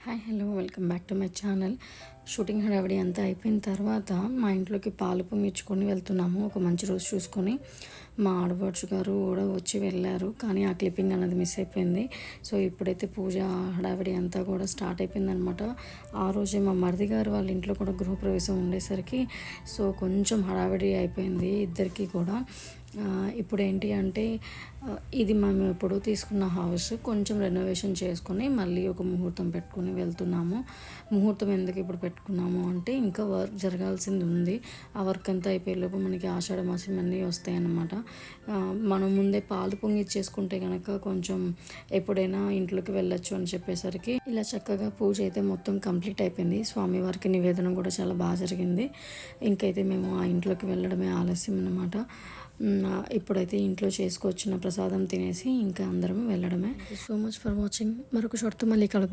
Hi hello welcome back to my channel. Shooting హడావిడి అంతా అయిపోయిన తర్వాత మా ఇంట్లోకి పాలు పొంగిచ్చుకొని వెళ్తున్నాము. ఒక మంచి రోజు చూసుకొని మా ఆడపడుచు గారు కూడా వచ్చి వెళ్ళారు, కానీ ఆ క్లిప్పింగ్ అనేది మిస్ అయిపోయింది. సో ఇప్పుడైతే పూజ హడావిడి అంతా కూడా స్టార్ట్ అయిపోయిందనమాట. ఆ రోజే మా మరిది గారు వాళ్ళ ఇంట్లో కూడా గృహప్రవేశం ఉండేసరికి సో కొంచెం హడావిడి అయిపోయింది ఇద్దరికి కూడా. ఇప్పుడు ఏంటి అంటే ఇది మేము ఎప్పుడో తీసుకున్న హౌస్ కొంచెం రెనోవేషన్ చేసుకొని మళ్ళీ ఒక ముహూర్తం పెట్టుకొని వెళ్తున్నాము. ముహూర్తం ఎందుకు ఇప్పుడు పెట్టుకున్నాము అంటే ఇంకా వర్క్ జరగాల్సింది ఉంది. ఆ వర్క్ అంతా అయిపోయేలోపు మనకి ఆషాఢ మాసం అన్నీ వస్తాయి అన్నమాట. మనం ముందే పాలు పొంగిచ్చేసుకుంటే కనుక కొంచెం ఎప్పుడైనా ఇంట్లోకి వెళ్ళొచ్చు అని చెప్పేసరికి ఇలా చక్కగా పూజ అయితే మొత్తం కంప్లీట్ అయిపోయింది. స్వామివారికి నివేదన కూడా చాలా బాగా జరిగింది. ఇంకైతే మేము ఆ ఇంట్లోకి వెళ్ళడమే ఆలస్యం అన్నమాట. ఇప్పుడైతే ఇంట్లో చేసుకొచ్చిన ప్రసాదం తినేసి ఇంకా అందరం వెళ్ళడమే. Thank you so much for watching. మరొక షార్ట్తో మళ్ళీ కలుద్దాం.